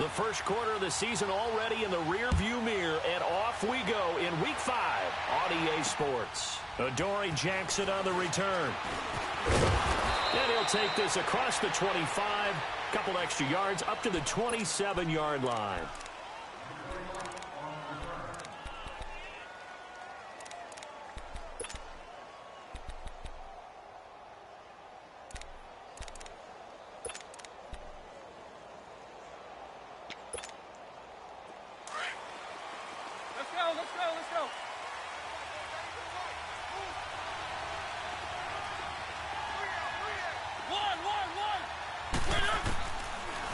The first quarter of the season already in the rearview mirror, and off we go in Week 5 on EA Sports. Adoree Jackson on the return. And he'll take this across the 25, couple extra yards up to the 27-yard line.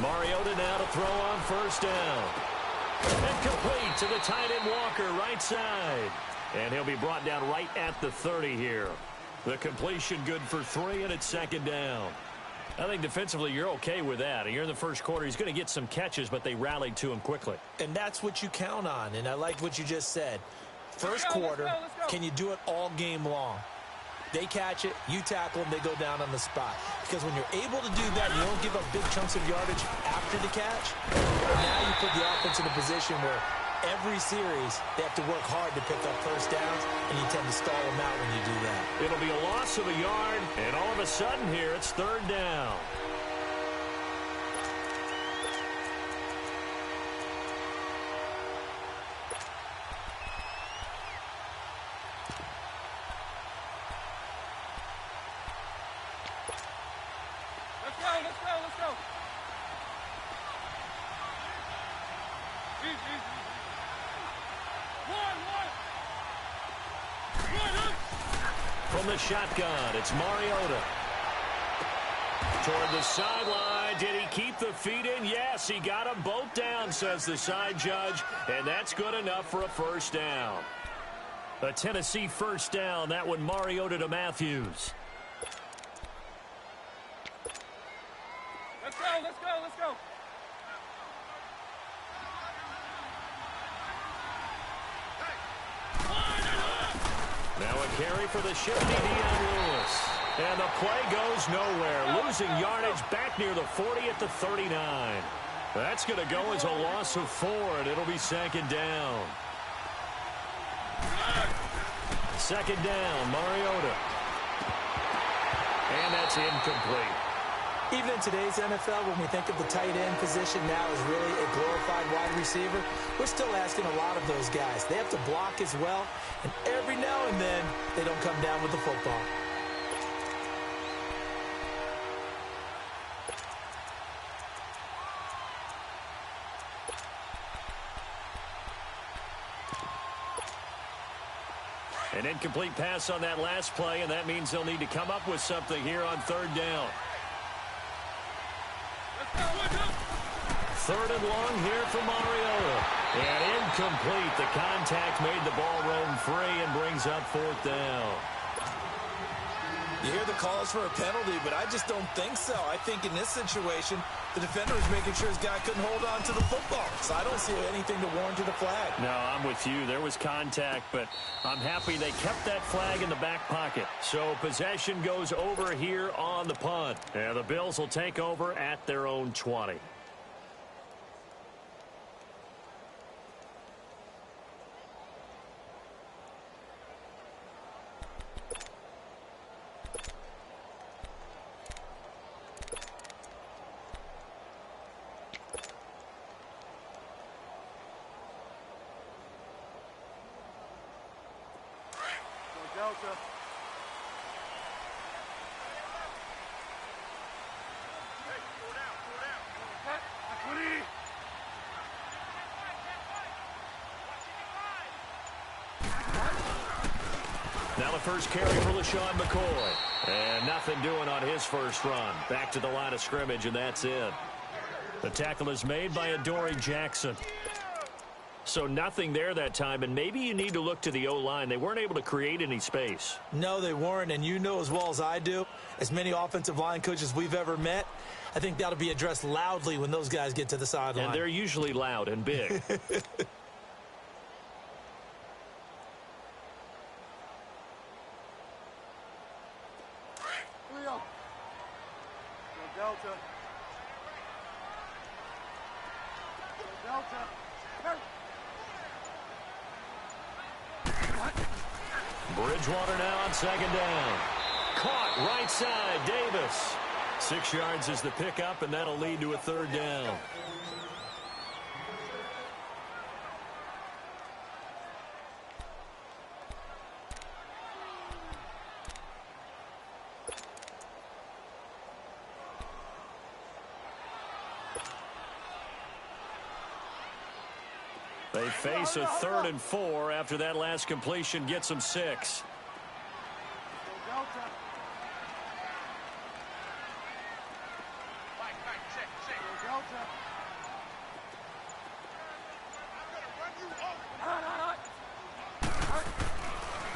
Mariota now to throw on first down. And complete to the tight end Walker, right side. And he'll be brought down right at the 30 here. The completion good for 3, and it's second down. I think defensively you're okay with that. You're in the first quarter. He's going to get some catches, but they rallied to him quickly. And that's what you count on, and I like what you just said. First quarter, let's go. Can you do it all game long? They catch it, you tackle them, they go down on the spot. Because when you're able to do that, you don't give up big chunks of yardage after the catch. Now you put the offense in a position where every series they have to work hard to pick up first downs, and you tend to stall them out when you do that. It'll be a loss of a yard, and all of a sudden here it's third down. From the shotgun, it's Mariota. Toward the sideline, did he keep the feet in? Yes, he got them both down, says the side judge, and that's good enough for a first down. A Tennessee first down, that one Mariota to Matthews. Let's go, let's go, let's go. Now a carry for the shifty Deion Lewis. And the play goes nowhere. Losing yardage back near the 40 at the 39. That's going to go as a loss of 4, and it'll be second down. Second down, Mariota. And that's incomplete. Even in today's NFL, when we think of the tight end position now as really a glorified wide receiver, we're still asking a lot of those guys. They have to block as well, and every now and then, they don't come down with the football. An incomplete pass on that last play, and that means they'll need to come up with something here on third down. Third and long here for Mariota. And incomplete. The contact made the ball roam free and brings up fourth down. You hear the calls for a penalty, but I just don't think so. I think in this situation, the defender was making sure his guy couldn't hold on to the football. So I don't see anything to warrant the flag. No, I'm with you. There was contact, but I'm happy they kept that flag in the back pocket. So possession goes over here on the punt. And the Bills will take over at their own 20. Delta. Now the first carry for LaShawn McCoy. And nothing doing on his first run. Back to the line of scrimmage, and that's it. The tackle is made by Adoree Jackson. So nothing there that time, and maybe you need to look to the O-line. They weren't able to create any space. No, they weren't, and you know as well as I do, as many offensive line coaches we've ever met, I think that'll be addressed loudly when those guys get to the sideline. And they're usually loud and big. Delta. Bridgewater now on second down. Caught right side, Davis. 6 yards is the pickup, and that'll lead to a third down. They face a 3rd and 4 after that last completion gets them 6.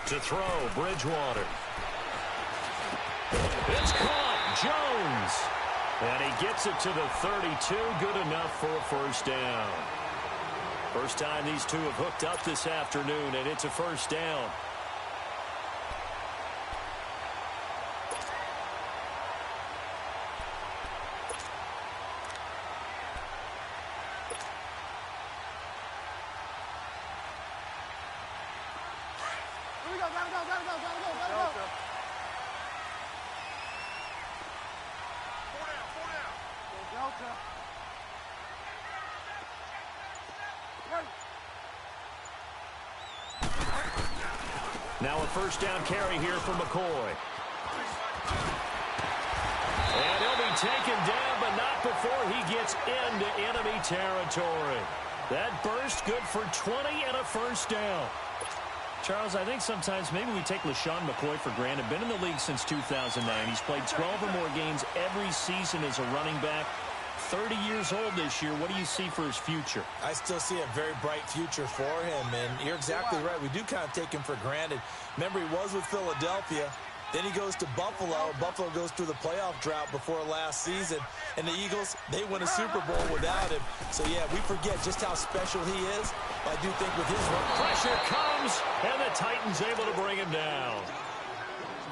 To throw, Bridgewater. It's caught, Jones. And he gets it to the 32, good enough for a first down. First time these two have hooked up this afternoon, and it's a first down. Now a first down carry here for McCoy. And he'll be taken down, but not before he gets into enemy territory. That burst good for 20 and a first down. Charles, I think sometimes maybe we take LaShawn McCoy for granted. Been in the league since 2009. He's played 12 or more games every season as a running back. 30 years old this year. What do you see for his future? I still see a very bright future for him, and you're exactly right. We do kind of take him for granted. Remember, he was with Philadelphia. Then he goes to Buffalo. Buffalo goes through the playoff drought before last season. And the Eagles, they win a Super Bowl without him. So, yeah, we forget just how special he is. I do think with his run, pressure comes, and the Titans able to bring him down.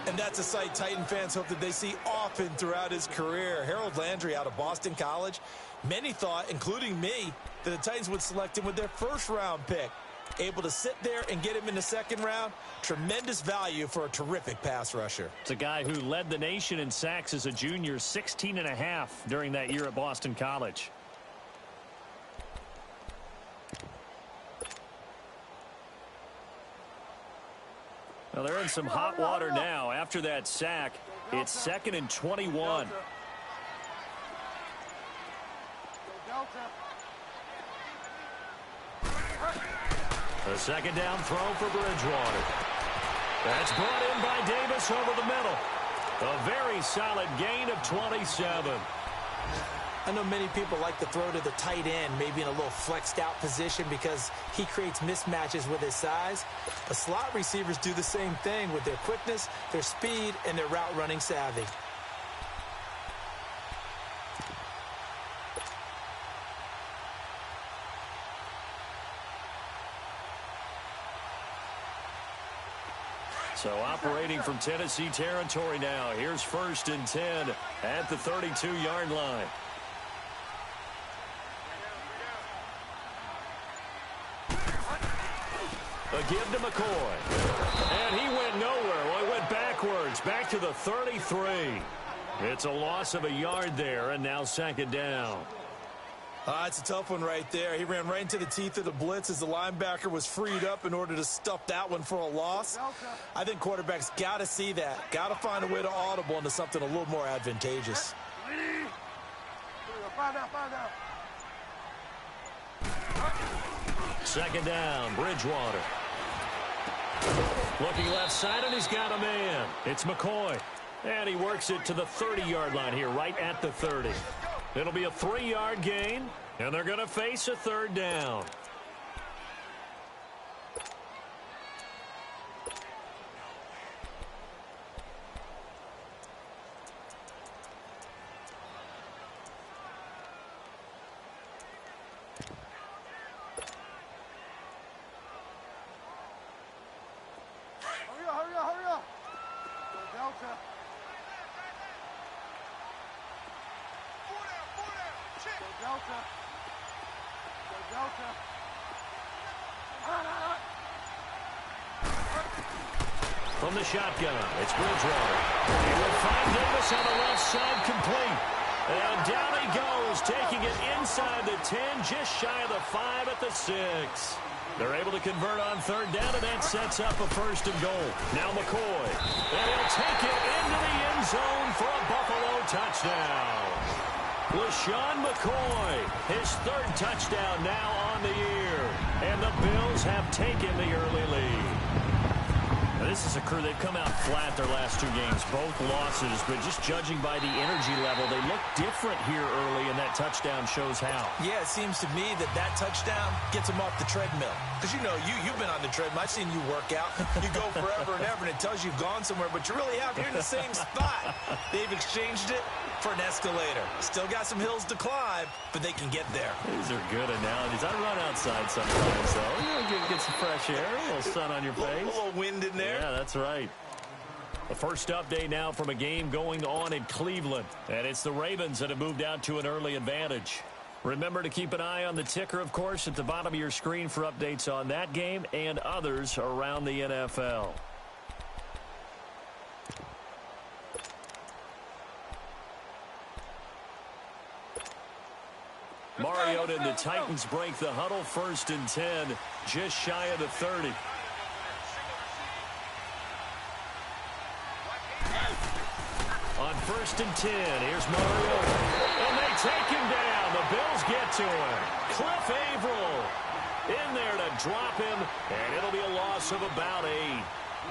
And that's a sight Titan fans hope that they see often throughout his career. Harold Landry out of Boston College. Many thought, including me, that the Titans would select him with their first-round pick. Able to sit there and get him in the second round. Tremendous value for a terrific pass rusher. It's a guy who led the nation in sacks as a junior, 16.5 during that year at Boston College. Well, they're in some hot water now. After that sack, it's 2nd and 21. A second down throw for Bridgewater. That's brought in by Davis over the middle. A very solid gain of 27. I know many people like to throw to the tight end, maybe in a little flexed out position because he creates mismatches with his size. But slot receivers do the same thing with their quickness, their speed, and their route running savvy. So operating from Tennessee territory now. Here's 1st and 10 at the 32-yard line. A give to McCoy. And he went nowhere. Well, he went backwards, back to the 33. It's a loss of a yard there, and now 2nd down. It's a tough one right there. He ran right into the teeth of the blitz as the linebacker was freed up in order to stuff that one for a loss. I think quarterbacks got to see that. Got to find a way to audible into something a little more advantageous. Second down, Bridgewater. Looking left side, and he's got a man. It's McCoy. And he works it to the 30-yard line here, right at the 30. It'll be a 3-yard gain, and they're going to face a 3rd down. Hurry up. Go Delta. Go Delta. Go From the shotgun, it's Bridgewater. He will find Davis on the left side, complete. And down he goes, taking it inside the 10, just shy of the 5 at the 6. They're able to convert on third down, and that sets up a 1st and goal. Now McCoy. And he'll take it into the end zone for a Buffalo touchdown. LaShawn McCoy, his 3rd touchdown now on the year. And the Bills have taken the early lead. Now, this is a crew, they've come out flat their last 2 games, both losses, but just judging by the energy level, they look different here early, and that touchdown shows how. Yeah, it seems to me that touchdown gets them off the treadmill. Because, you know, you've been on the treadmill. I've seen you work out. You go forever and ever, and it tells you you've gone somewhere, but you really have. You're in the same spot. They've exchanged it for an escalator. Still got some hills to climb, but they can get there. These are good analogies. I run outside sometimes, though. You know, get some fresh air, a little sun on your face. A little wind in there. Yeah, that's right. The first update now from a game going on in Cleveland. And it's the Ravens that have moved out to an early advantage. Remember to keep an eye on the ticker, of course, at the bottom of your screen for updates on that game and others around the NFL. Mariota and the Titans break the huddle, 1st and 10, just shy of the 30. On 1st and 10, here's Mariota. And they take him down. The Bills get to him. Cliff Averill in there to drop him, and it'll be a loss of about 8.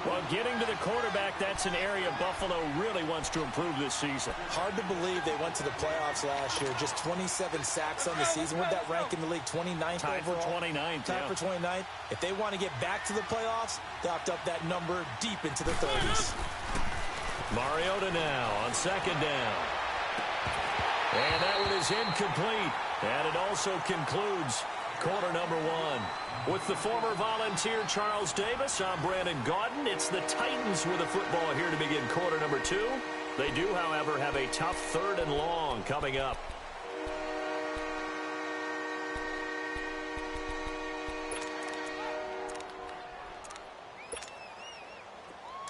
Well, getting to the quarterback, that's an area Buffalo really wants to improve this season. Hard to believe they went to the playoffs last year. Just 27 sacks on the season. What did that rank in the league? 29th Tied overall? for 29th. Tied for 29th. If they want to get back to the playoffs, they have to up that number deep into the 30s. Mariota now on 2nd down. And that one is incomplete. And it also concludes quarter number 1. With the former Volunteer Charles Davis, I'm Brandon Gaudin. It's the Titans with the football here to begin quarter number 2. They do, however, have a tough 3rd and long coming up.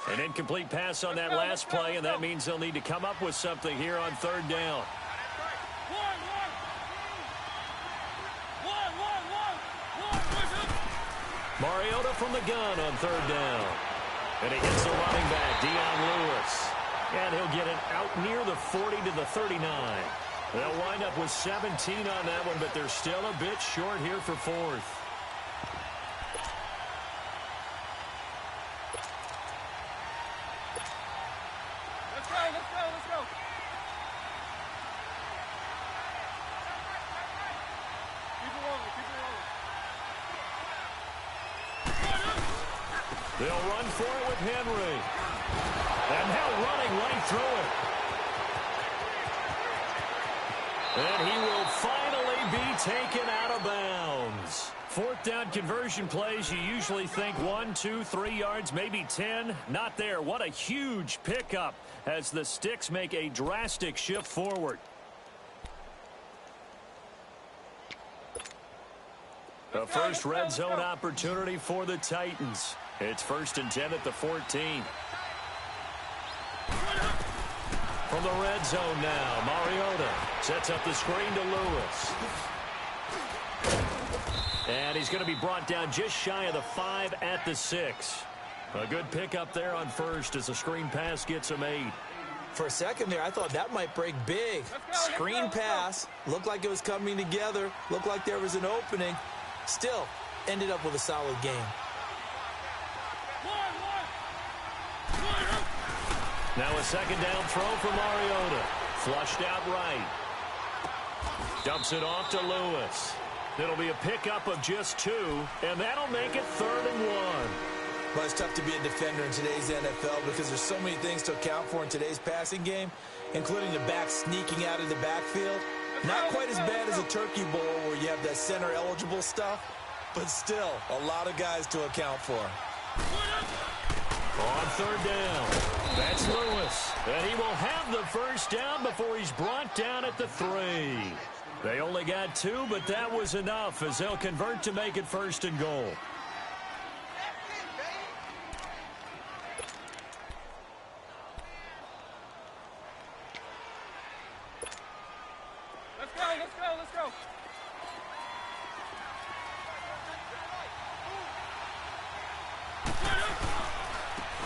An incomplete pass on that last play, and that means they'll need to come up with something here on 3rd down. Mariota from the gun on 3rd down. And he hits the running back, Dion Lewis. And he'll get it out near the 40 to the 39. They'll wind up with 17 on that one, but they're still a bit short here for 4th. Let's go. Keep it rolling. They'll run for it with Henry. And now running right through it. And he will finally be taken out of bounds. 4th down conversion plays, you usually think 1, 2, 3 yards, maybe 10. Not there. What a huge pickup as the Sticks make a drastic shift forward. The first red zone opportunity for the Titans. It's 1st and 10 at the 14. From the red zone now, Mariota sets up the screen to Lewis. And he's going to be brought down just shy of the 5 at the 6. A good pickup there on 1st as the screen pass gets him 8. For a second there, I thought that might break big. Screen pass. Looked like it was coming together. Looked like there was an opening. Still, ended up with a solid game. Now a 2nd down throw for Mariota. Flushed out right. Dumps it off to Lewis. It'll be a pickup of just 2, and that'll make it 3rd and 1. Well, it's tough to be a defender in today's NFL because there's so many things to account for in today's passing game, including the back sneaking out of the backfield. Not quite as bad as a turkey bowl where you have that center-eligible stuff, but still a lot of guys to account for. On 3rd down, that's Lewis. And he will have the 1st down before he's brought down at the 3. They only got 2, but that was enough as they'll convert to make it 1st and goal. Let's go, let's go, let's go.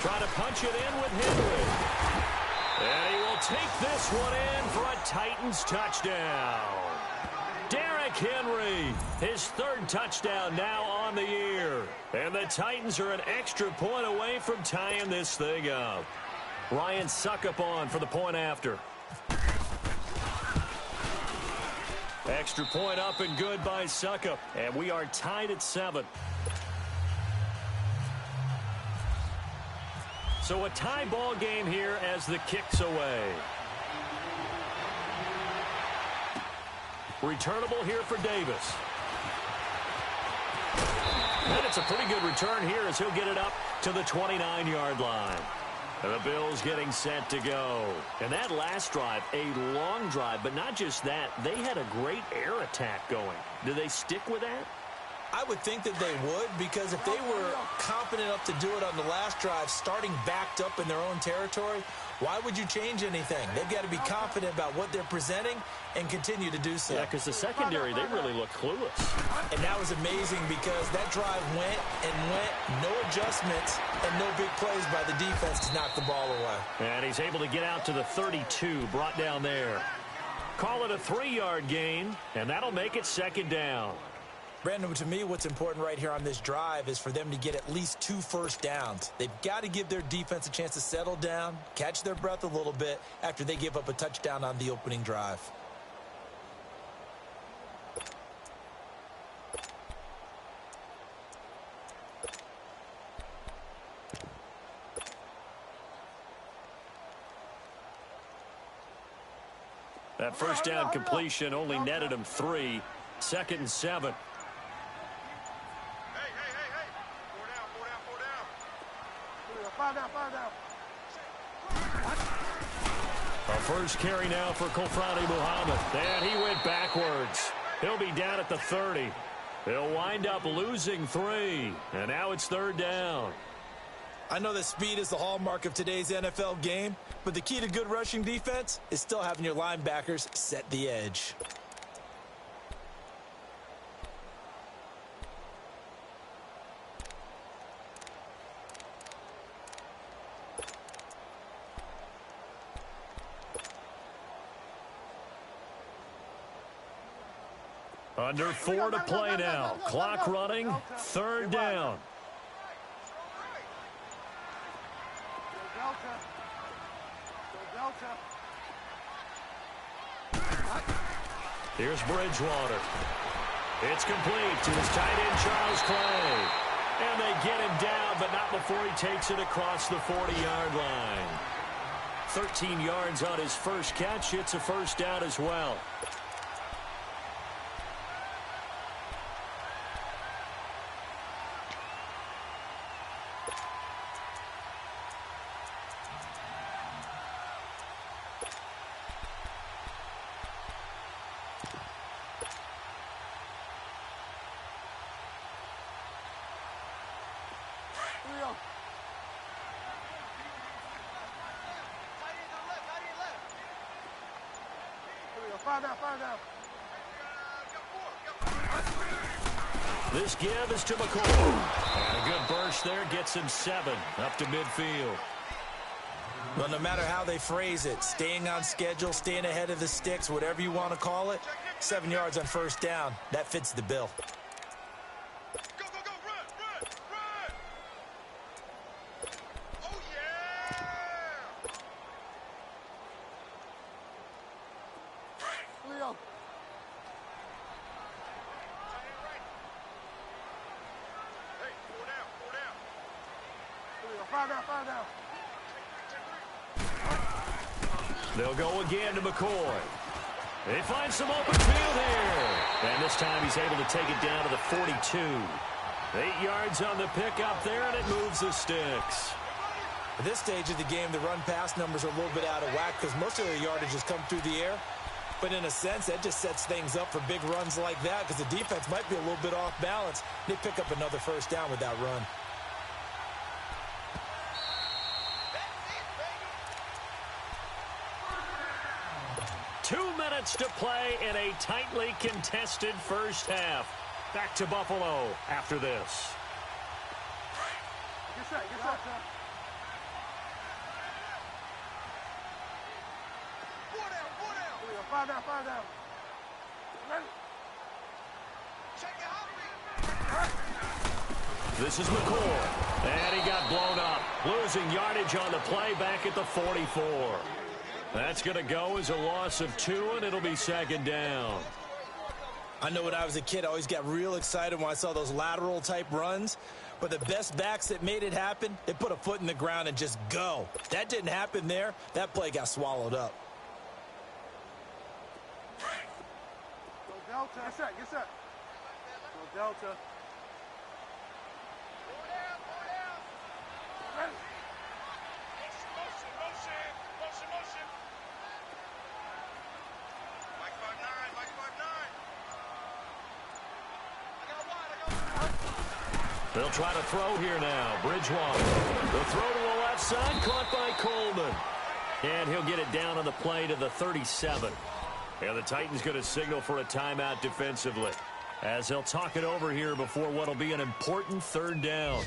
Try to punch it in with Henry. And he will take this one in for a Titans touchdown. Derrick Henry, his 3rd touchdown now on the year. And the Titans are an extra point away from tying this thing up. Ryan Suckup on for the point after. Extra point up and good by Suckup. And we are tied at 7. So a tie ball game here as the kick's away. Returnable here for Davis. And it's a pretty good return here as he'll get it up to the 29-yard line. And the Bills getting set to go. And that last drive, a long drive, but not just that. They had a great air attack going. Do they stick with that? I would think that they would, because if they were confident enough to do it on the last drive, starting backed up in their own territory, why would you change anything? They've got to be confident about what they're presenting and continue to do so. Yeah, because the secondary, they really look clueless. And that was amazing because that drive went and went, no adjustments, and no big plays by the defense to knock the ball away. And he's able to get out to the 32, brought down there. Call it a 3-yard gain, and that'll make it 2nd down. Brandon, to me, what's important right here on this drive is for them to get at least 2 first downs. They've got to give their defense a chance to settle down, catch their breath a little bit after they give up a touchdown on the opening drive. That first down completion only netted him 3. 2nd and 7. A first carry now for Kofrani Muhammad. And he went backwards. He'll be down at the 30. He'll wind up losing 3. And now it's 3rd down. I know that speed is the hallmark of today's NFL game, but the key to good rushing defense is still having your linebackers set the edge. Under 4 to play now. Clock running. 3rd down. Here's Bridgewater. It's complete to his tight end, Charles Clay. And they get him down, but not before he takes it across the 40-yard line. 13 yards on his first catch. It's a first down as well. This give is to McCoy. And a good burst there gets him 7 up to midfield. Well, no matter how they phrase it, staying on schedule, staying ahead of the sticks, whatever you want to call it, 7 yards on first down, that fits the bill. They'll go again to McCoy. They find some open field here. And this time he's able to take it down to the 42. 8 yards on the pickup there, and it moves the sticks. At this stage of the game, the run-pass numbers are a little bit out of whack because most of their yardage has come through the air. But in a sense, that just sets things up for big runs like that because the defense might be a little bit off balance. They pick up another first down with that run. To play in a tightly contested first half. Back to Buffalo after this. Get set, get set. Four down. Ready? Check it out. This is McCoy. And he got blown up. Losing yardage on the play back at the 44. That's going to go as a loss of 2, and it'll be second down. I know when I was a kid, I always got real excited when I saw those lateral-type runs. But the best backs that made it happen, they put a foot in the ground and just go. That didn't happen there. That play got swallowed up. Go Delta. Get set. Go Delta. Ready? Motion. Mike 5'9". They'll try to throw here now. Bridgewater. The throw to the left side, caught by Coleman. And he'll get it down on the play to the 37. And the Titans going to signal for a timeout defensively, as they'll talk it over here before what will be an important third down.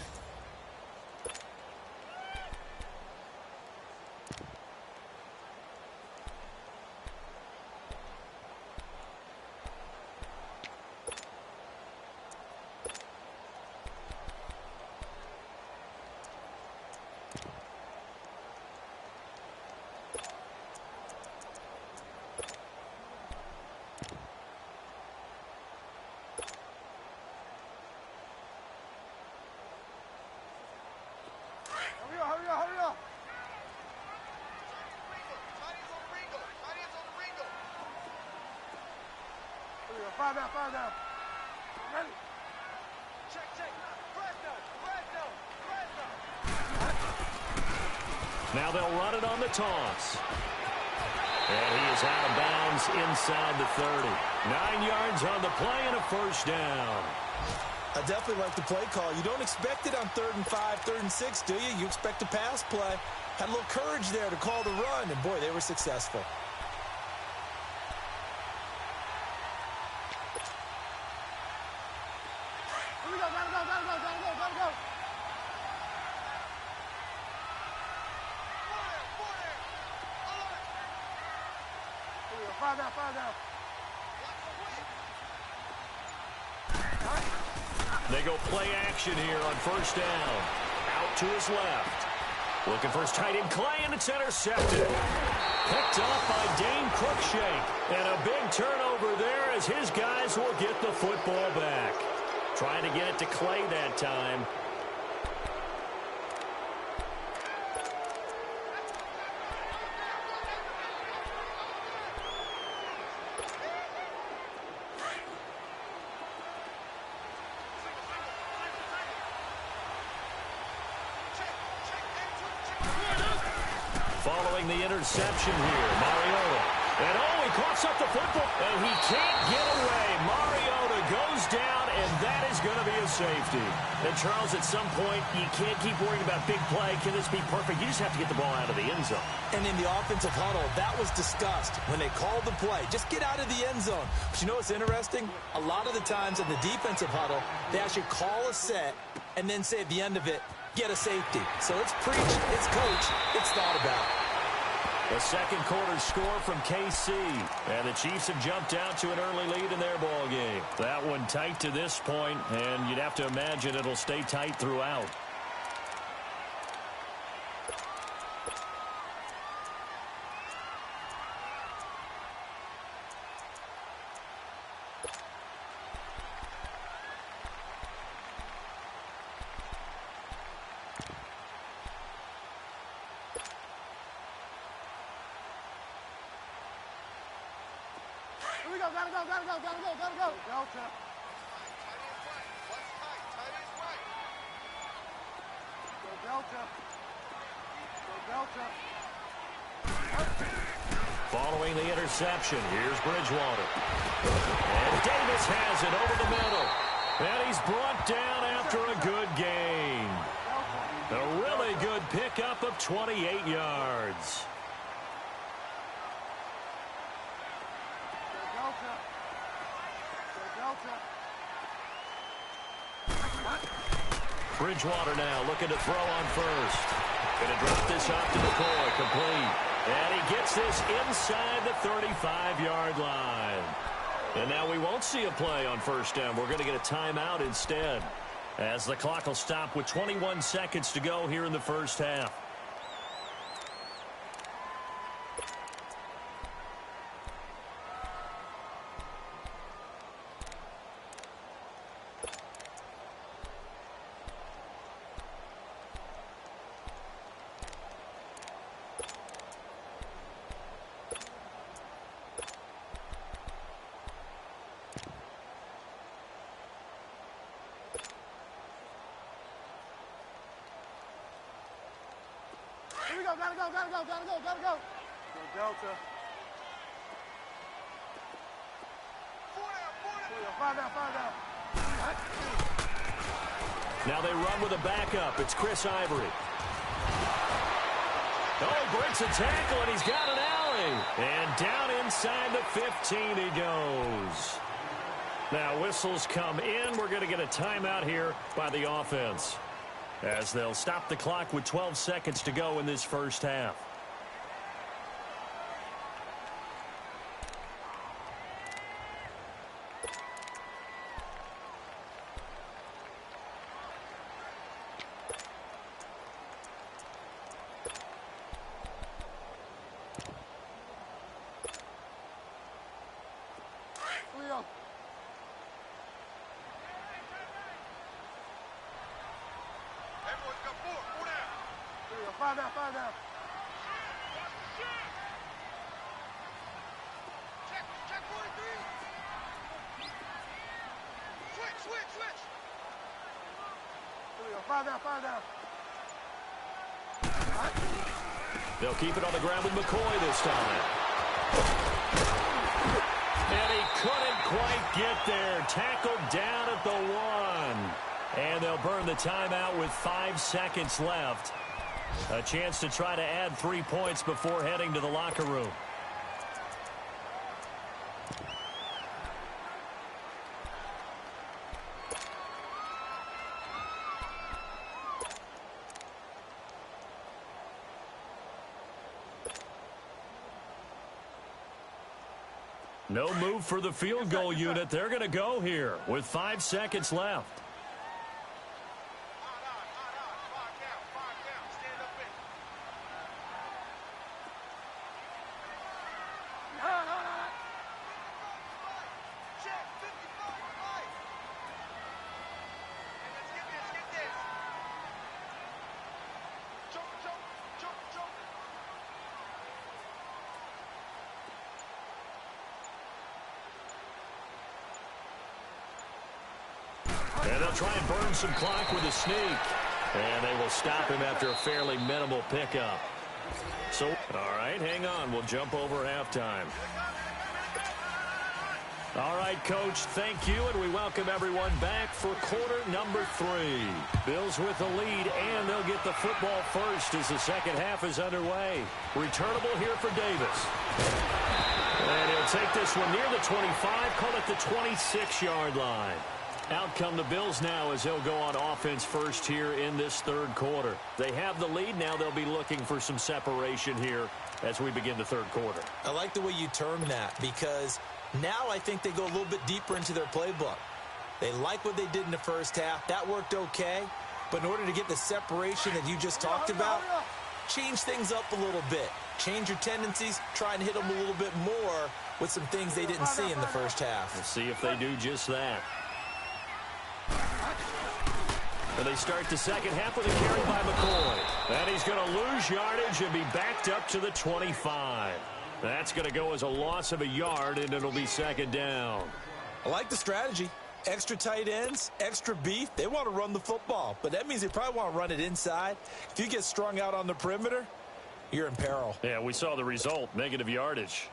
Hurry up. 5 down. Ready? Check. Now they'll run it on the toss. And he is out of bounds inside the 30. 9 yards on the play and a first down. I definitely like the play call. You don't expect it on 3rd and 5, 3rd and 6, do you? You expect a pass play. Had a little courage there to call the run, and boy, they were successful. Here we go, gotta go. 5 down. They go play action here on first down. Out to his left. Looking for his tight end Clay, and it's intercepted. Picked off by Dane Cruikshank. And a big turnover there as his guys will get the football back. Trying to get it to Clay that time. Following the interception here, Mariota. And he coughs up the football, and he can't get away. Mariota goes down, and that is going to be a safety. And, Charles, at some point, you can't keep worrying about big play. Can this be perfect? You just have to get the ball out of the end zone. And in the offensive huddle, that was discussed when they called the play. Just get out of the end zone. But you know what's interesting? A lot of the times in the defensive huddle, they actually call a set and then say at the end of it, get a safety. So it's preach, it's coach, it's thought about. The second quarter score from KC. And the Chiefs have jumped out to an early lead in their ball game. That one tight to this point, and you'd have to imagine it'll stay tight throughout. Here we go, gotta go. Delta. Go Delta. Following the interception, here's Bridgewater. And Davis has it over the middle. And he's brought down after a good gain. A really good pickup of 28 yards. Bridgewater now looking to throw on first. Going to drop this off to McCoy, complete. And he gets this inside the 35-yard line. And now we won't see a play on first down. We're going to get a timeout instead, as the clock will stop with 21 seconds to go here in the first half. Gotta go. Go Delta. 5 down. Now they run with a backup. It's Chris Ivory. Oh, he breaks a tackle, and he's got an alley. And down inside the 15 he goes. Now whistles come in. We're going to get a timeout here by the offense, as they'll stop the clock with 12 seconds to go in this first half. Five down. Check 43. Switch. 5 down. They'll keep it on the ground with McCoy this time. And he couldn't quite get there. Tackled down at the 1. And they'll burn the timeout with 5 seconds left. A chance to try to add 3 points before heading to the locker room. No move for the field goal unit. They're going to go here with 5 seconds left. And they'll try and burn some clock with a sneak. And they will stop him after a fairly minimal pickup. So, all right, hang on. We'll jump over halftime. All right, Coach, thank you, and we welcome everyone back for quarter number 3. Bills with the lead, and they'll get the football first as the second half is underway. Returnable here for Davis. And he'll take this one near the 25, call it the 26-yard line. Out come the Bills now as they'll go on offense first here in this third quarter. They have the lead. Now they'll be looking for some separation here as we begin the third quarter. I like the way you term that, because now I think they go a little bit deeper into their playbook. They like what they did in the first half. That worked okay. But in order to get the separation that you just talked about, change things up a little bit. Change your tendencies. Try and hit them a little bit more with some things they didn't see in the first half. We'll see if they do just that. And they start the second half with a carry by McCoy. And he's going to lose yardage and be backed up to the 25. That's going to go as a loss of a yard, and it'll be second down. I like the strategy. Extra tight ends, extra beef. They want to run the football, but that means they probably want to run it inside. If you get strung out on the perimeter, you're in peril. Yeah, we saw the result, negative yardage.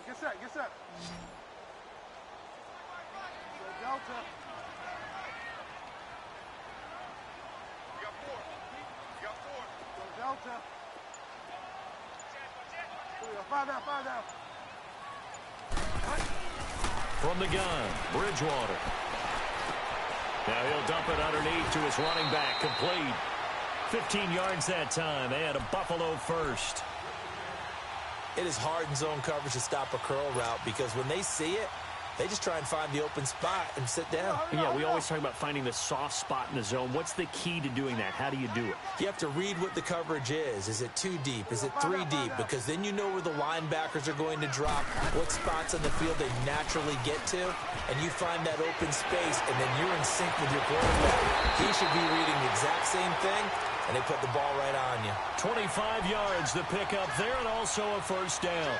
Get set, get set. Go Delta. You got four. You got four. Go Delta. Five down, five down. From the gun, Bridgewater. Now he'll dump it underneath to his running back, complete. 15 yards that time, and a Buffalo first. It is hard in zone coverage to stop a curl route because when they see it, they just try and find the open spot and sit down. Yeah, we always talk about finding the soft spot in the zone. What's the key to doing that? How do you do it? You have to read what the coverage is. Is it 2 deep? Is it 3 deep? Because then you know where the linebackers are going to drop, what spots on the field they naturally get to, and you find that open space, and then you're in sync with your quarterback. He should be reading the exact same thing, and they put the ball right on you. 25 yards the pickup there, and also a first down.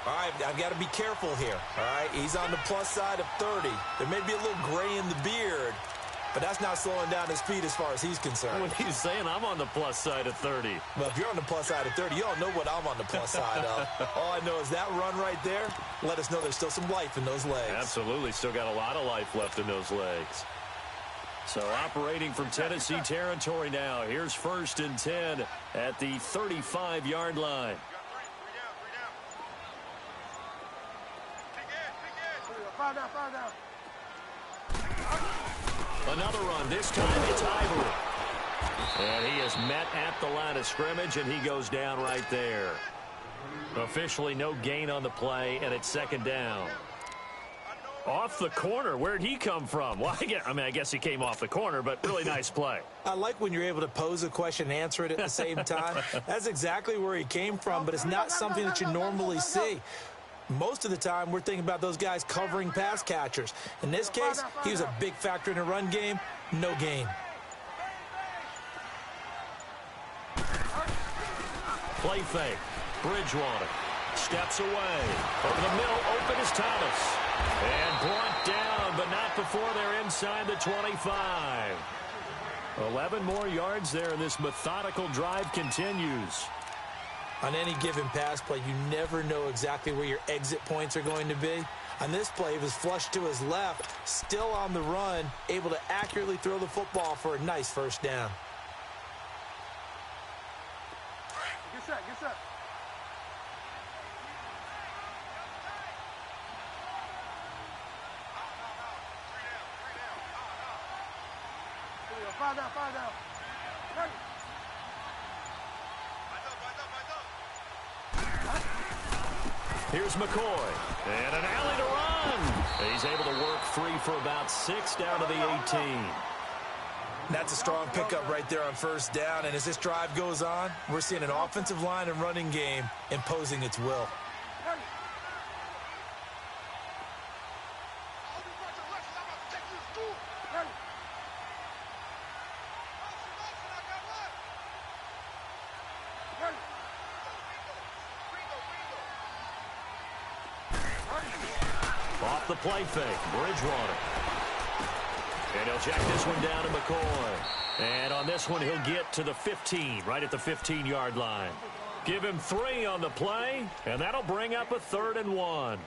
All right, I've got to be careful here, all right? He's on the plus side of 30. There may be a little gray in the beard, but that's not slowing down his speed as far as he's concerned. When he's saying I'm on the plus side of 30. Well, if you're on the plus side of 30, you don't know what I'm on the plus side of. All I know is that run right there, let us know there's still some life in those legs. Absolutely, still got a lot of life left in those legs. So operating from Tennessee territory now. Here's 1st and 10 at the 35-yard line. Five down, five down. Another run. This time it's Ivory. And he is met at the line of scrimmage, and he goes down right there. Officially no gain on the play, and it's 2nd down. Off the corner. Where'd he come from? Well, I guess he came off the corner, but really nice play. I like when you're able to pose a question and answer it at the same time. That's exactly where he came from, but it's not something that you normally see. Most of the time, we're thinking about those guys covering pass catchers. In this case, he was a big factor in the run game. No gain. Play fake. Bridgewater steps away. Over the middle, open is Thomas. And brought down, but not before they're inside the 25. 11 more yards there, and this methodical drive continues. On any given pass play, you never know exactly where your exit points are going to be. On this play, he was flushed to his left, still on the run, able to accurately throw the football for a nice first down. Get set, get set. Five down, five down. Ready. Here's McCoy. And an alley to run. He's able to work free for about 6 down to the 18. That's a strong pickup right there on first down. And as this drive goes on, we're seeing an offensive line and running game imposing its will. Off the play fake, Bridgewater. And he'll jack this one down to McCoy. And on this one, he'll get to the 15, right at the 15-yard line. Give him 3 on the play, and that'll bring up a 3rd and 1.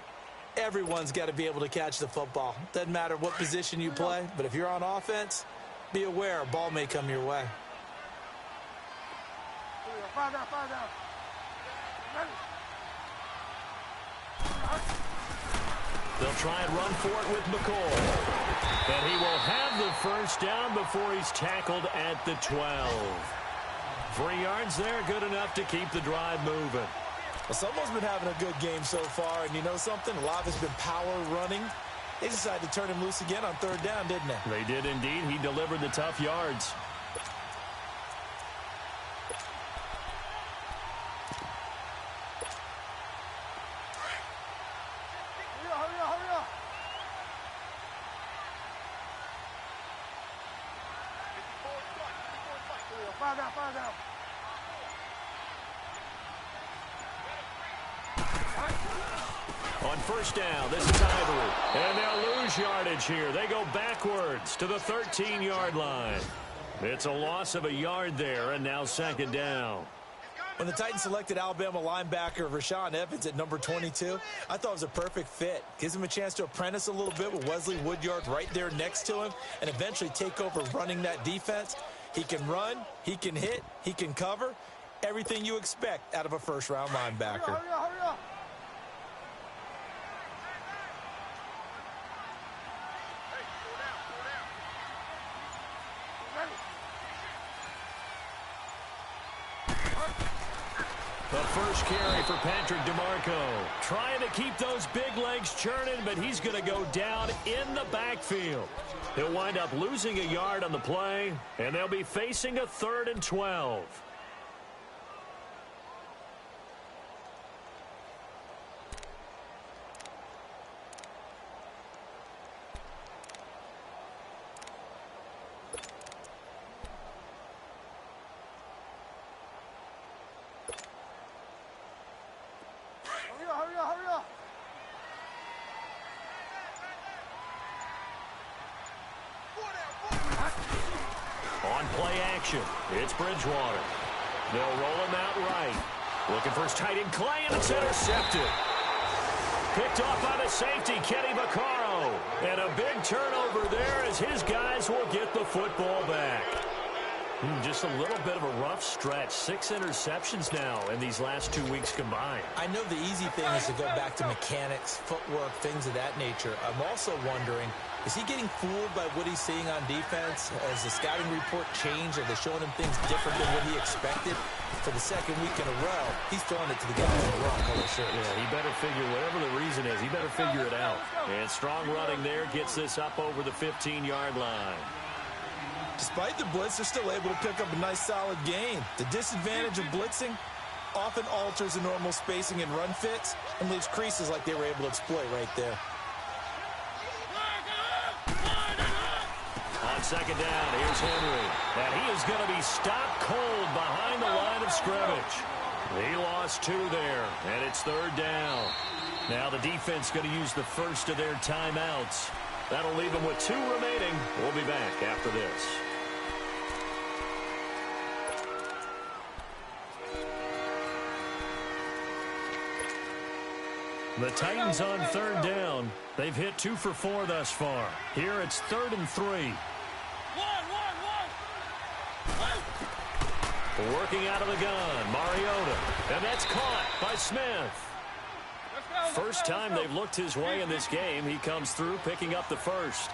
Everyone's got to be able to catch the football. Doesn't matter what position you play, but if you're on offense, be aware a ball may come your way. Five down, five down. Ready. They'll try and run for it with McCoy. And he will have the first down before he's tackled at the 12. 3 yards there, good enough to keep the drive moving. Well, someone's been having a good game so far, and you know something? A lot has been power running. They decided to turn him loose again on 3rd down, didn't they? They did indeed. He delivered the tough yards. Five down, five down. On first down, this is Ivory. And they'll lose yardage here. They go backwards to the 13-yard line. It's a loss of a yard there, and now second down. When the Titans selected Alabama linebacker Rashaan Evans at number 22, I thought it was a perfect fit. Gives him a chance to apprentice a little bit with Wesley Woodyard right there next to him and eventually take over running that defense. He can run, he can hit, he can cover. Everything you expect out of a first-round linebacker. Hurry up, hurry up. Hey, slow down, slow down. The first carry for Patrick DeMarco. Trying to keep those big legs churning, but he's going to go down in the backfield. He'll wind up losing a yard on the play, and they'll be facing a 3rd and 12. Hurry up, hurry up. On play action, it's Bridgewater. They'll roll him out right. Looking for his tight end, Clay, and it's intercepted. Picked off by the safety, Kenny Vaccaro. And a big turnover there as his guys will get the football back. Just a little bit of a rough stretch. 6 interceptions now in these last 2 weeks combined. I know the easy thing is to go back to mechanics, footwork, things of that nature. I'm also wondering, is he getting fooled by what he's seeing on defense? Has the scouting report changed? Are they showing him things different than what he expected? For the second week in a row, he's throwing it to the guys in the wrong color shirt. Yeah, he better figure, whatever the reason is, he better figure it out. And strong running there gets this up over the 15-yard line. Despite the blitz, they're still able to pick up a nice, solid gain. The disadvantage of blitzing often alters the normal spacing and run fits and leaves creases like they were able to exploit right there. On second down, here's Henry. And he is going to be stopped cold behind the line of scrimmage. He lost 2 there, and it's 3rd down. Now the defense going to use the first of their timeouts. That'll leave them with 2 remaining. We'll be back after this. The Titans on 3rd down. They've hit 2 for 4 thus far. Here it's 3rd and 3. Working out of the gun, Mariota. And that's caught by Smith. First time they've looked his way in this game. He comes through picking up the first.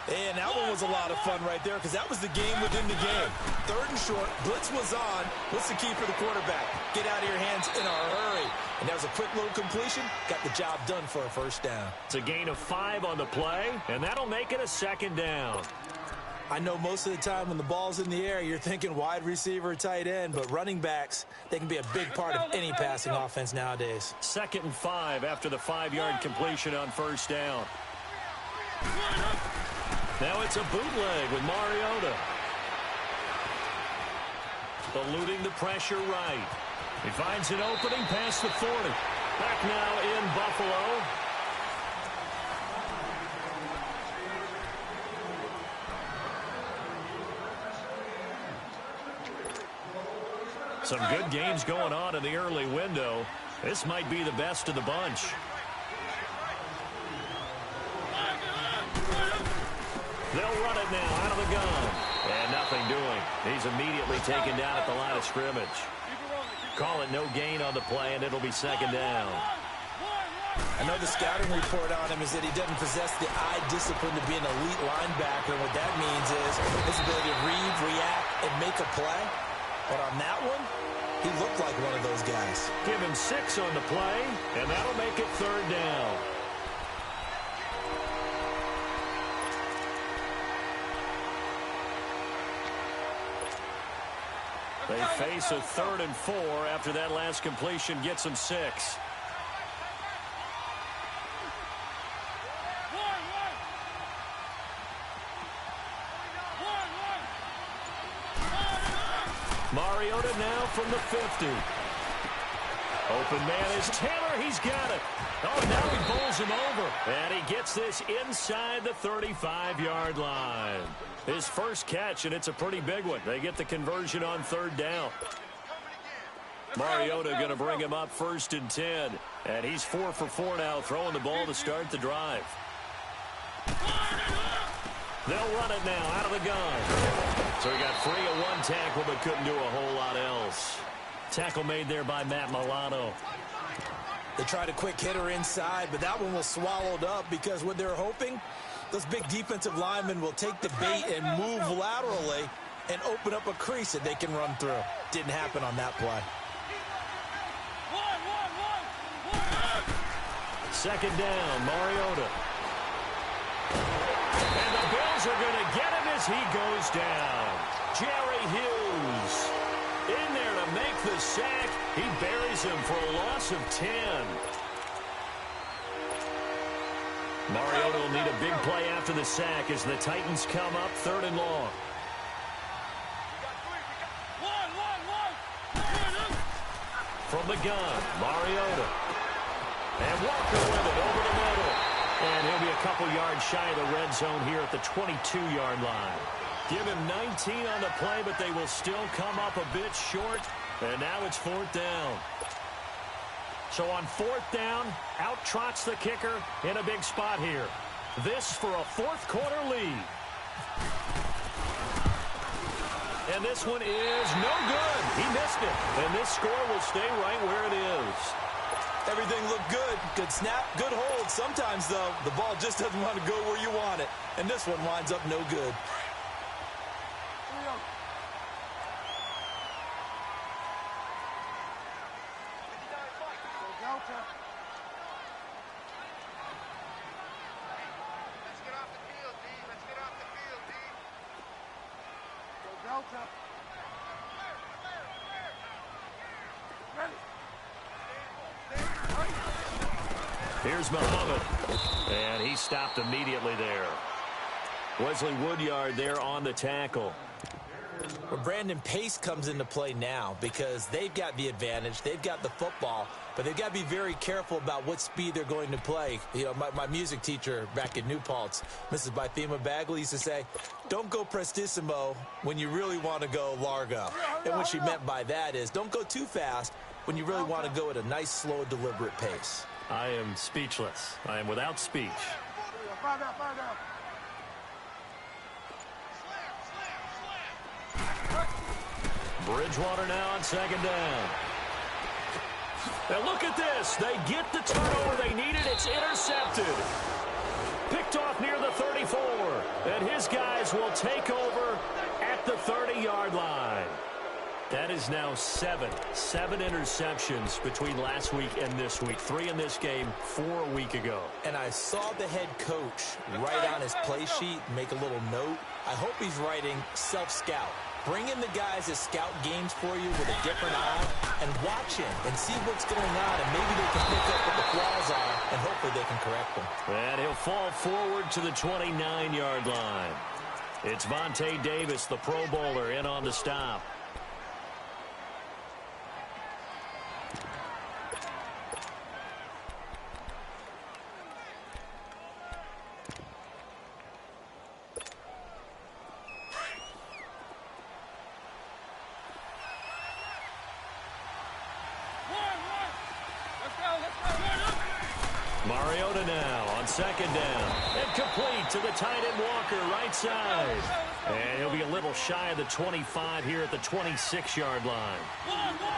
And that one was a lot of fun right there because that was the game within the game. 3rd and short, blitz was on. What's the key for the quarterback? Get out of your hands in a hurry. And that was a quick little completion. Got the job done for a first down. It's a gain of 5 on the play, and that'll make it a 2nd down. I know most of the time when the ball's in the air, you're thinking wide receiver, tight end, but running backs, they can be a big part of any passing offense nowadays. 2nd and 5 after the 5-yard completion on first down. Now it's a bootleg with Mariota. Eluding the pressure right. He finds an opening past the 40. Back now in Buffalo. Some good games going on in the early window. This might be the best of the bunch. They'll run it now out of the gun. And nothing doing. He's immediately taken down at the line of scrimmage. Call it no gain on the play, and it'll be 2nd down. I know the scouting report on him is that he doesn't possess the eye discipline to be an elite linebacker. What that means is his ability to read, react, and make a play. But on that one, he looked like one of those guys. Give him 6 on the play, and that'll make it 3rd down. They face a 3rd and 4 after that last completion gets them 6. Mariota now from the 50. Open man is Taylor. He's got it. Oh, now he bowls him over. And he gets this inside the 35-yard line. His first catch, and it's a pretty big one. They get the conversion on third down. Mariota going to bring him up 1st and 10. And he's 4 for 4 now, throwing the ball to start the drive. They'll run it now out of the gun. So he got free of one tackle, but couldn't do a whole lot else. Tackle made there by Matt Milano. They tried a quick hitter inside, but that one was swallowed up because what they're hoping, those big defensive linemen will take the bait and move laterally and open up a crease that they can run through. Didn't happen on that play. Second down, Mariota. And the Bills are going to get him as he goes down. Jerry Hughes in there to make the sack. He buries him for a loss of 10. Mariota will need a big play after the sack as the Titans come up 3rd and long. From the gun, Mariota. And Walker with it over the middle. And he'll be a couple yards shy of the red zone here at the 22-yard line. Give him 19 on the play, but they will still come up a bit short. And now it's 4th down. So on 4th down, out trots the kicker in a big spot here. This for a 4th quarter lead. And this one is no good. He missed it. And this score will stay right where it is. Everything looked good. Good snap, good hold. Sometimes, though, the ball just doesn't want to go where you want it. And this one winds up no good. Here's Muhammad, and he stopped immediately there. Wesley Woodyard there on the tackle. Well, Brandon, pace comes into play now because they've got the advantage. They've got the football, but they've got to be very careful about what speed they're going to play. You know, my music teacher back in New Paltz, Mrs. Bythema Bagley, used to say, don't go prestissimo when you really want to go largo. And what she meant by that is don't go too fast when you really want to go at a nice, slow, deliberate pace. I am speechless. I am without speech. Bridgewater now on 2nd down. Now look at this. They get the turnover they needed. It's intercepted. Picked off near the 34. And his guys will take over at the 30-yard line. That is now 7 interceptions between last week and this week. 3 in this game, 4 a week ago. And I saw the head coach write on his play sheet, make a little note. I hope he's writing self-scout. Bring in the guys that scout games for you with a different eye and watch him and see what's going on, and maybe they can pick up what the flaws are, and hopefully they can correct them. And he'll fall forward to the 29-yard line. It's Vontae Davis, the Pro Bowler, in on the stop. Mariota now on 2nd down. And complete to the tight end Walker, right side. And he'll be a little shy of the 25 here at the 26-yard line.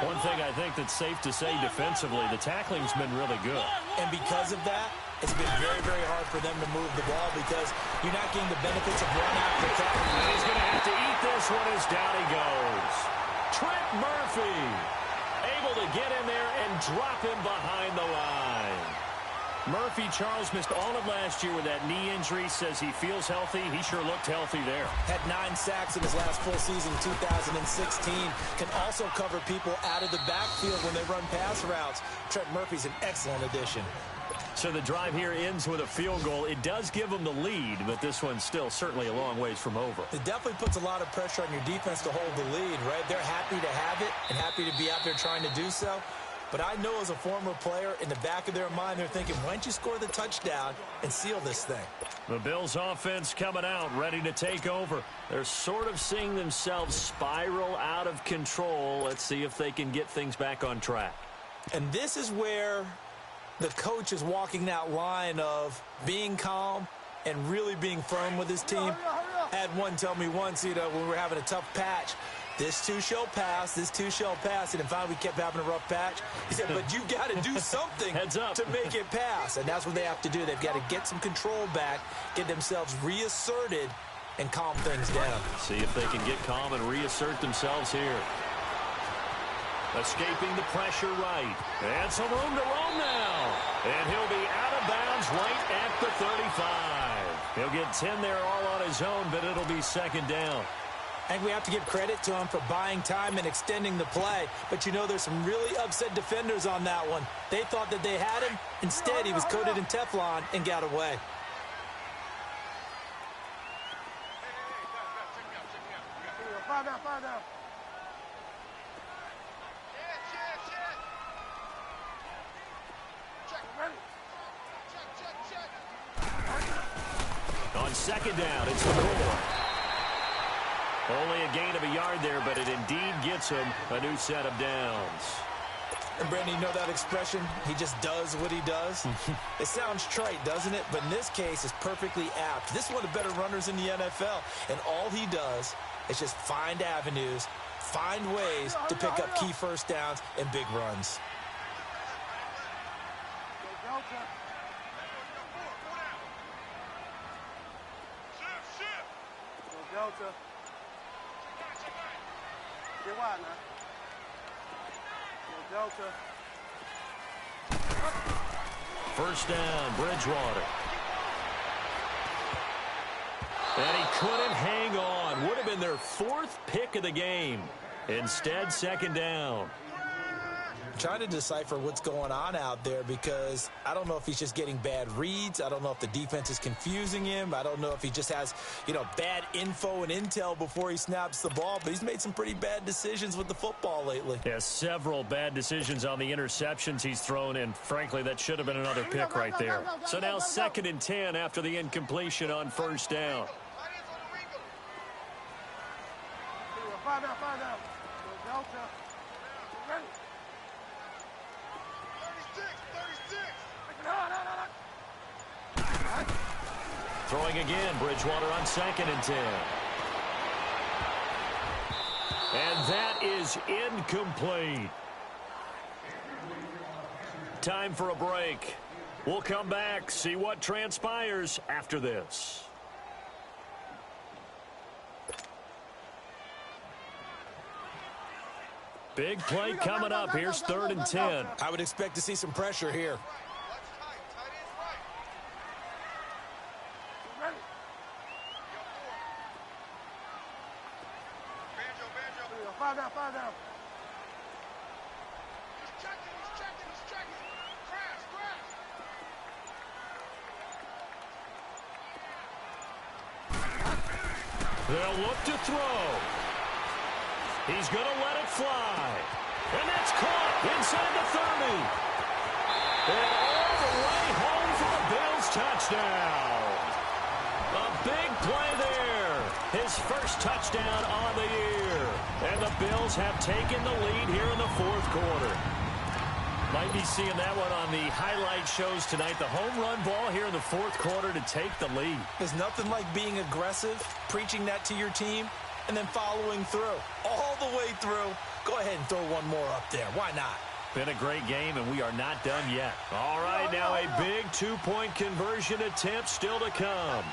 One thing I think that's safe to say defensively, the tackling's been really good. And because of that, it's been very, very hard for them to move the ball because you're not getting the benefits of run after tackle. And he's going to have to eat this one as down he goes. Trent Murphy able to get in there and drop him behind the line. Murphy, Charles, missed all of last year with that knee injury. Says he feels healthy. He sure looked healthy there. Had 9 sacks in his last full season in 2016. Can also cover people out of the backfield when they run pass routes. Trent Murphy's an excellent addition. So the drive here ends with a field goal. It does give them the lead, but this one's still certainly a long ways from over. It definitely puts a lot of pressure on your defense to hold the lead, right? They're happy to have it and happy to be out there trying to do so. But I know as a former player, in the back of their mind, they're thinking, why don't you score the touchdown and seal this thing? The Bills offense coming out, ready to take over. They're sort of seeing themselves spiral out of control. Let's see if they can get things back on track. And this is where the coach is walking that line of being calm and really being firm with his team. I had one tell me once, when we were having a tough patch, this too shall pass, this too shall pass. And finally we kept having a rough patch. He said, but you got to do something to make it pass. And that's what they have to do. They've got to get some control back, get themselves reasserted, and calm things down. See if they can get calm and reassert themselves here. Escaping the pressure right. And some room to roam now. And he'll be out of bounds right at the 35. He'll get 10 there all on his own, but it'll be second down. I think we have to give credit to him for buying time and extending the play. But, there's some really upset defenders on that one. They thought that they had him. Instead, he was coated in Teflon and got away. Find out. On second down, it's the 4. Only a gain of a yard there, but it indeed gets him a new set of downs. And, Brandon, you know that expression? He just does what he does? It sounds trite, doesn't it? But in this case, it's perfectly apt. This is one of the better runners in the NFL. And all he does is just find avenues, find ways to pick up key first downs and big runs. Delta. Get wide now. Delta. First down, Bridgewater. And he couldn't hang on. Would have been their 4th pick of the game. Instead, second down. Trying to decipher what's going on out there because I don't know if he's just getting bad reads. I don't know if the defense is confusing him. I don't know if he just has, bad info and intel before he snaps the ball. But he's made some pretty bad decisions with the football lately. Yeah, several bad decisions on the interceptions he's thrown, and frankly, that should have been another pick right there. So now 2nd and 10 after the incompletion on first down. Find out. Delta. Ready. 36. Throwing again, Bridgewater on 2nd and 10. And that is incomplete. Time for a break. We'll come back, see what transpires after this. Big play coming up. Here's 3rd and 10. I would expect to see some pressure here. Find out. He's checking. Crash. They'll look to throw. He's going to let it fly. And that's caught inside the 30. And all the way home for the Bills touchdown. A big play there. His first touchdown on the year. And the Bills have taken the lead here in the 4th quarter. Might be seeing that one on the highlight shows tonight. The home run ball here in the 4th quarter to take the lead. There's nothing like being aggressive, preaching that to your team, and then following through. All the way through. Go ahead and throw one more up there. Why not? Been a great game, and we are not done yet. All right, now a big 2-point conversion attempt still to come.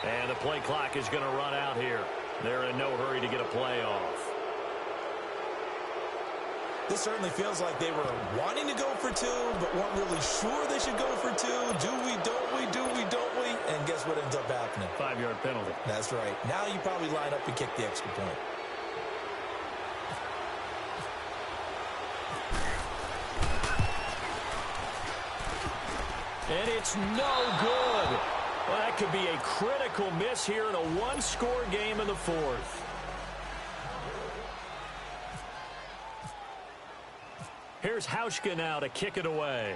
And the play clock is going to run out here. They're in no hurry to get a play off. This certainly feels like they were wanting to go for 2, but weren't really sure they should go for 2. Do we, don't we, don't we? And guess what ends up happening? 5-yard penalty. That's right. Now you probably line up and kick the extra point. And it's no good. Well, that could be a critical miss here in a one-score game in the fourth. Here's Hauschka now to kick it away.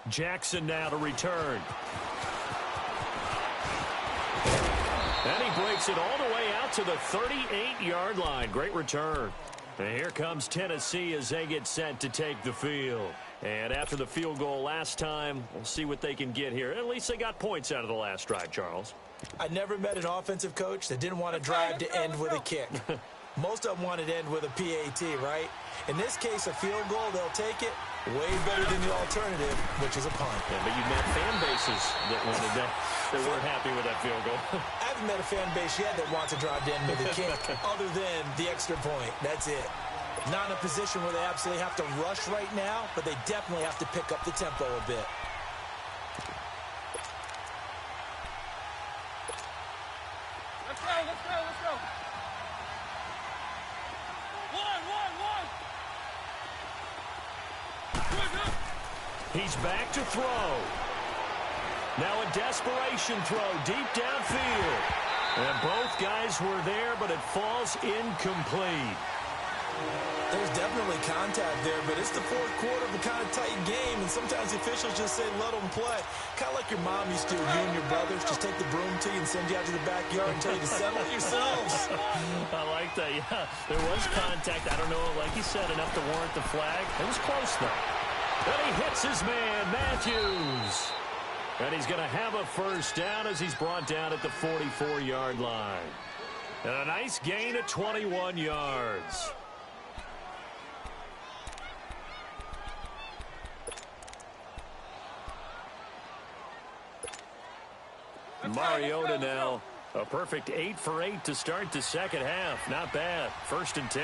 Jackson now to return. And he breaks it all the way out to the 38-yard line. Great return. And here comes Tennessee as they get set to take the field. And after the field goal last time, we'll see what they can get here. At least they got points out of the last drive, Charles. I never met an offensive coach that didn't want to drive to end with a kick. Most of them wanted to end with a PAT, right? In this case, a field goal, they'll take it. Way better than the alternative, which is a punt. Yeah, but you met fan bases that wanted that weren't happy with that field goal. I haven't met a fan base yet that wants to drive to end with a kick, other than the extra point. That's it. Not in a position where they absolutely have to rush right now, but they definitely have to pick up the tempo a bit. Let's go, let's go, let's go. One. He's back to throw. Now a desperation throw deep downfield. And both guys were there, but it falls incomplete. There's definitely contact there, but it's the fourth quarter of a kind of tight game, and sometimes the officials just say, let them play. Kind of like your mom used to, you and your brothers, just take the broom to you and send you out to the backyard and tell you to settle it yourselves. I like that, yeah. There was contact. I don't know, like you said, enough to warrant the flag. It was close, though. And he hits his man, Matthews. And he's going to have a first down as he's brought down at the 44-yard line. And a nice gain of 21 yards. Mariota now, a perfect 8 for 8 to start the second half. Not bad. 1st and 10.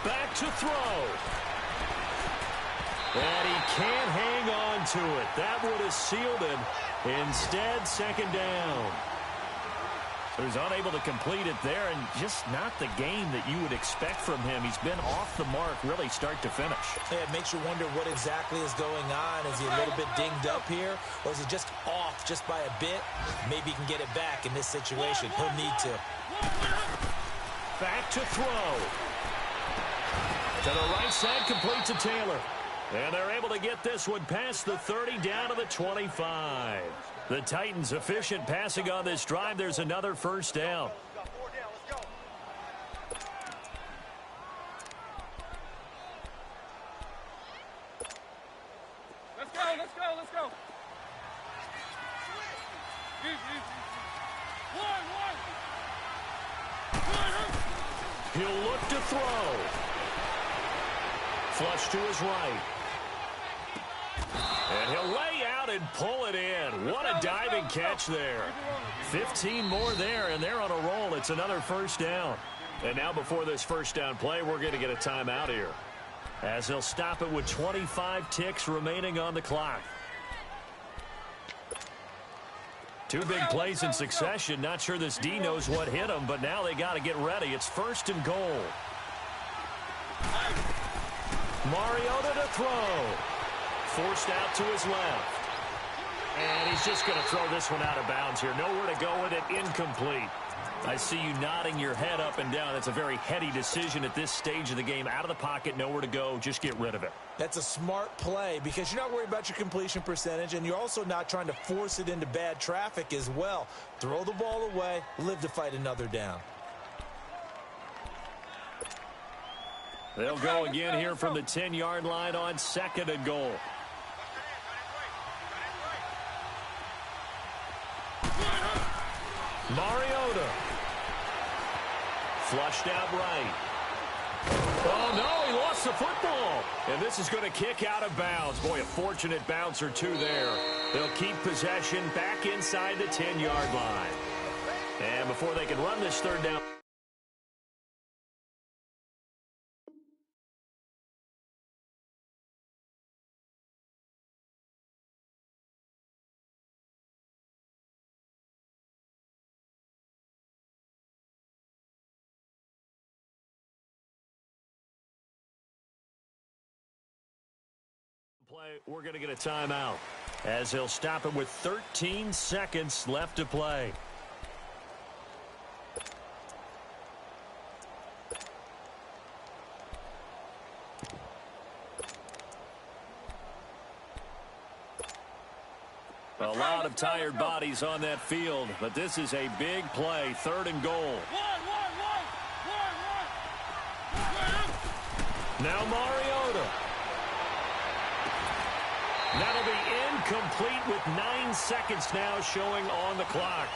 Back to throw. And he can't hang on to it. That would have sealed it. Instead, second down. So he's unable to complete it there, and just not the game that you would expect from him. He's been off the mark really start to finish. Yeah, it makes you wonder what exactly is going on. Is he a little bit dinged up here, or is he just off just by a bit? Maybe he can get it back in this situation. He'll need to. Back to throw. To the right side, complete to Taylor. And they're able to get this one past the 30 down to the 25. The Titans efficient passing on this drive. There's another first down. Let's go. He'll look to throw. Flush to his right. And he'll lay out and pull it in. What a diving catch there. 15 more there, and they're on a roll. It's another first down. And now before this first down play, we're going to get a timeout here, as they'll stop it with 25 ticks remaining on the clock. Two big plays in succession. Not sure this D knows what hit him, but now they got to get ready. It's 1st and goal. Mariota to throw. Forced out to his left. And he's just going to throw this one out of bounds here. Nowhere to go with it. Incomplete. I see you nodding your head up and down. That's a very heady decision at this stage of the game. Out of the pocket, nowhere to go. Just get rid of it. That's a smart play because you're not worried about your completion percentage, and you're also not trying to force it into bad traffic as well. Throw the ball away, live to fight another down. They'll go again here from the 10-yard line on 2nd and goal. Mariota. Flushed out right. Oh, no, he lost the football. And this is going to kick out of bounds. Boy, a fortunate bounce or two there. They'll keep possession back inside the 10-yard line. And before they can run this third down. Play, we're going to get a timeout as he'll stop it with 13 seconds left to play. A lot of tired bodies on that field, but this is a big play, 3rd and goal. Now Mariota. That'll be incomplete with 9 seconds now showing on the clock.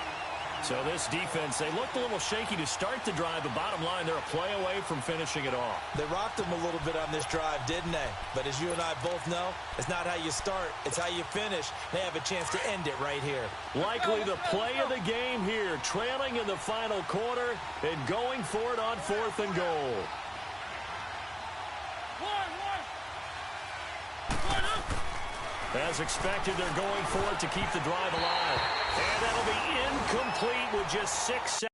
So this defense, they looked a little shaky to start the drive, but bottom line, they're a play away from finishing it off. They rocked them a little bit on this drive, didn't they? But as you and I both know, it's not how you start, it's how you finish. They have a chance to end it right here. Likely the play of the game here, trailing in the final quarter and going for it on 4th and goal. As expected, they're going for it to keep the drive alive. And that'll be incomplete with just 6 seconds.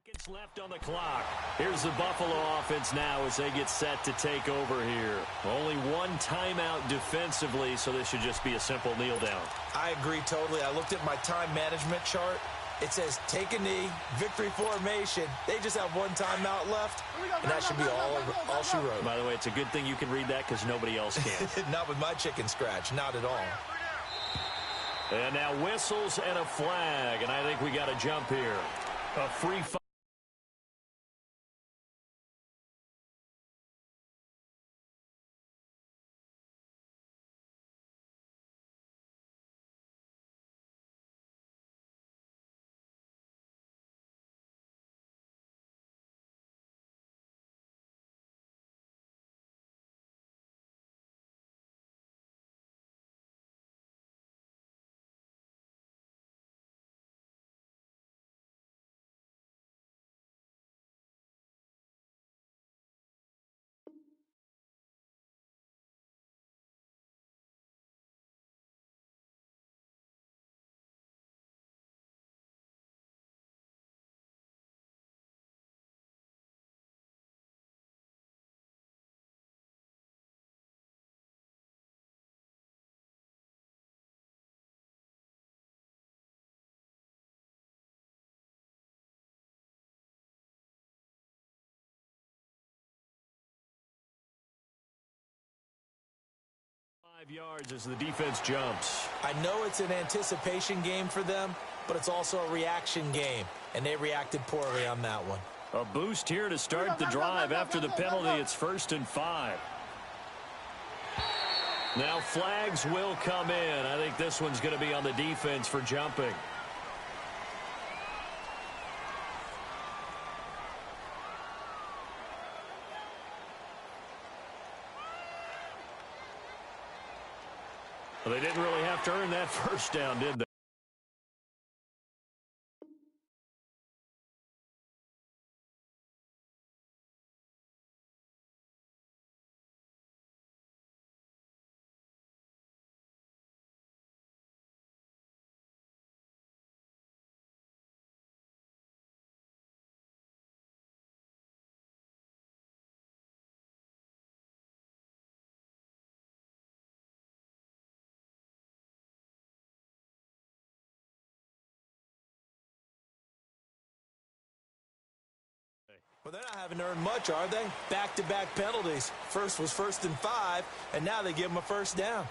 Seconds left on the clock. Here's the Buffalo offense now as they get set to take over here. Only one timeout defensively, so this should just be a simple kneel down. I agree totally. I looked at my time management chart. It says take a knee, victory formation. They just have one timeout left, and that should be all she wrote. By the way, it's a good thing you can read that because nobody else can. Not with my chicken scratch, not at all. And now whistles and a flag, and I think we got a jump here. A free fire. Yards as the defense jumps. I know it's an anticipation game for them, but it's also a reaction game, and they reacted poorly on that one. A boost here to start the drive after the penalty. It's 1st and 5. Now flags will come in. I think this one's going to be on the defense for jumping. Well, they didn't really have to earn that first down, did they? Well, they're not having to earn much, are they? Back-to-back penalties. First was 1st and 5, and now they give them a first down.